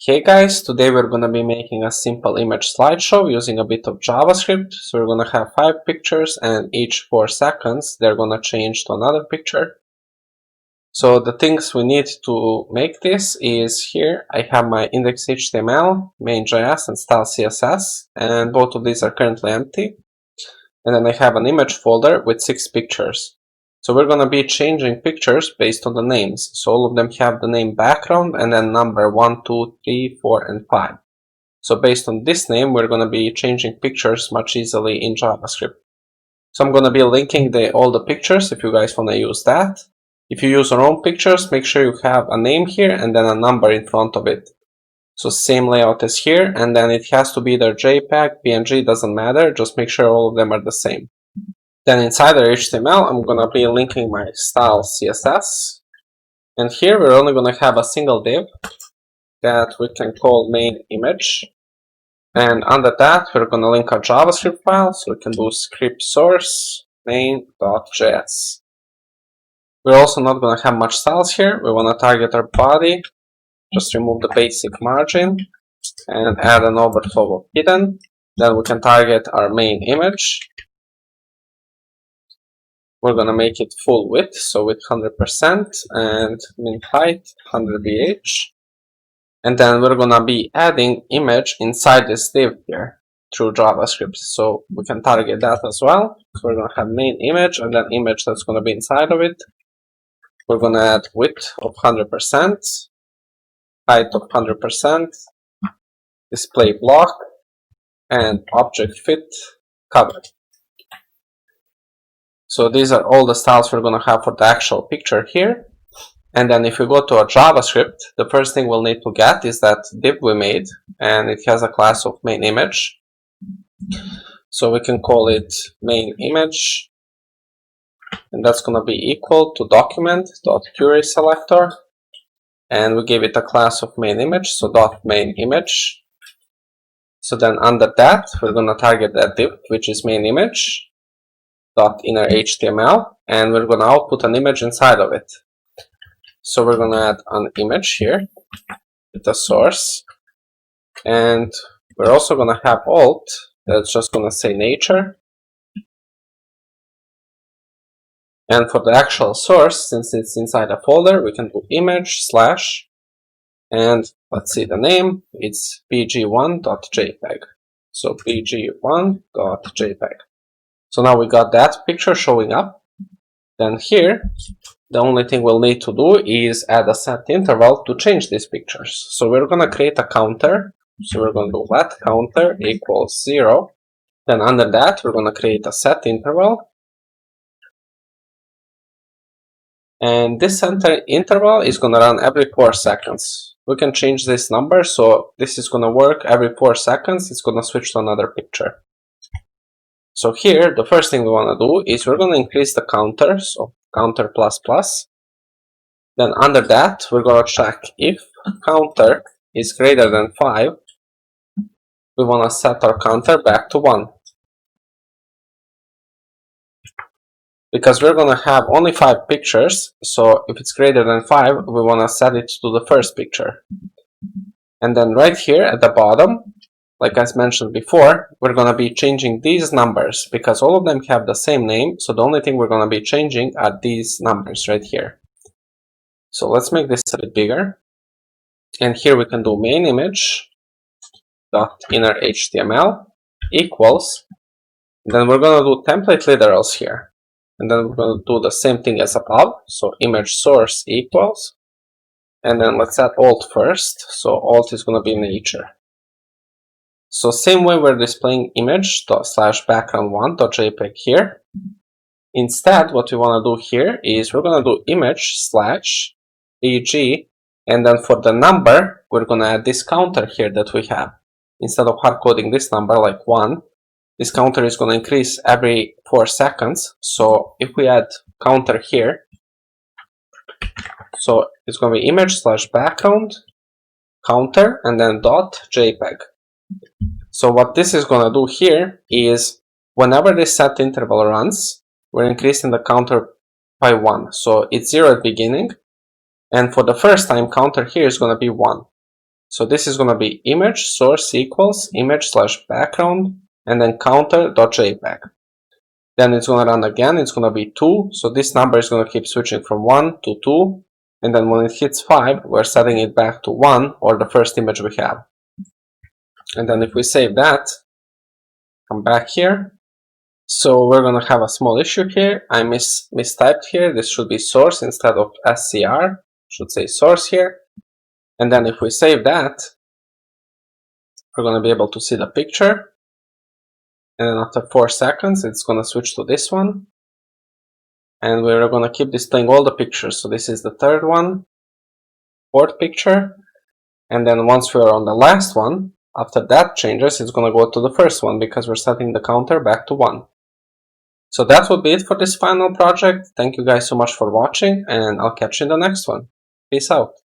Hey guys, today we're going to be making a simple image slideshow using a bit of JavaScript. So we're going to have 5 pictures and each 4 seconds they're going to change to another picture. So the things we need to make this is here I have my index.html, main.js and style CSS, and both of these are currently empty. And then I have an image folder with 6 pictures. So we're going to be changing pictures based on the names. So all of them have the name background and then number 1, 2, 3, 4, and 5. So based on this name, we're going to be changing pictures much easily in JavaScript. So I'm going to be linking all the pictures if you guys want to use that. If you use your own pictures, make sure you have a name here and then a number in front of it. So same layout as here, and then it has to be either JPEG, PNG, doesn't matter, just make sure all of them are the same. Then inside our HTML, I'm going to be linking my style CSS. And here we're only going to have a single div that we can call main image. And under that, we're going to link our JavaScript file. So we can do script source main.js. We're also not going to have much styles here. We want to target our body. Just remove the basic margin and add an overflow of hidden. Then we can target our main image. We're going to make it full width, so with 100% and min height 100 bh. And then we're going to be adding image inside this div here through JavaScript. So we can target that as well. So we're going to have main image and then image that's going to be inside of it. We're going to add width of 100%, height of 100%, display block, and object fit covered. So these are all the styles we're going to have for the actual picture here. And then if we go to our JavaScript, the first thing we'll need to get is that div we made, and it has a class of main image. So we can call it main image, and that's going to be equal to document.querySelector, and we give it a class of main image, so .main image. So then under that, we're going to target that div, which is main image. Inner HTML, and we're going to output an image inside of it. So we're going to add an image here with a source, and we're also going to have alt that's just going to say nature. And for the actual source, since it's inside a folder, we can do image slash, and let's see the name, it's bg1.jpg. So bg1.jpg. So now we got that picture showing up. Then here, the only thing we'll need to do is add a set interval to change these pictures. So we're going to create a counter. So we're going to do let counter equals 0. Then under that, we're going to create a set interval. And this set interval is going to run every 4 seconds. We can change this number. So this is going to work every 4 seconds. It's going to switch to another picture. So here, the first thing we want to do is we're going to increase the counter, so counter plus plus. Then under that, we're going to check if counter is greater than 5, we want to set our counter back to 1. Because we're going to have only 5 pictures, so if it's greater than 5, we want to set it to the first picture. And then right here at the bottom, like I mentioned before, we're going to be changing these numbers because all of them have the same name. So the only thing we're going to be changing are these numbers right here. So let's make this a bit bigger. And here we can do main image dot inner HTML equals. Then we're going to do template literals here. And then we're going to do the same thing as above. So image source equals. And then let's add alt first. So alt is going to be nature. So same way we're displaying image slash background1.jpg here. Instead, what we want to do here is we're going to do image slash bg, and then for the number, we're going to add this counter here that we have. Instead of hard coding this number like 1, this counter is going to increase every 4 seconds. So if we add counter here, so it's going to be image slash background counter and then .jpg. So what this is going to do here is whenever this set interval runs, we're increasing the counter by 1. So it's 0 at the beginning, and for the first time counter here is going to be 1. So this is going to be image source equals image/background and then counter.jpg. Then it's going to run again, it's going to be 2, so this number is going to keep switching from 1 to 2, and then when it hits 5, we're setting it back to 1, or the first image we have. And then if we save that, come back here, so we're going to have a small issue here. I mistyped here, this should be source instead of scr, should say source here. And then if we save that, we're going to be able to see the picture. And then after 4 seconds, it's going to switch to this one. And we're going to keep displaying all the pictures. So this is the third one, fourth picture. And then once we're on the last one, after that changes, it's going to go to the first one because we're setting the counter back to 1. So that would be it for this final project. Thank you guys so much for watching, and I'll catch you in the next one. Peace out.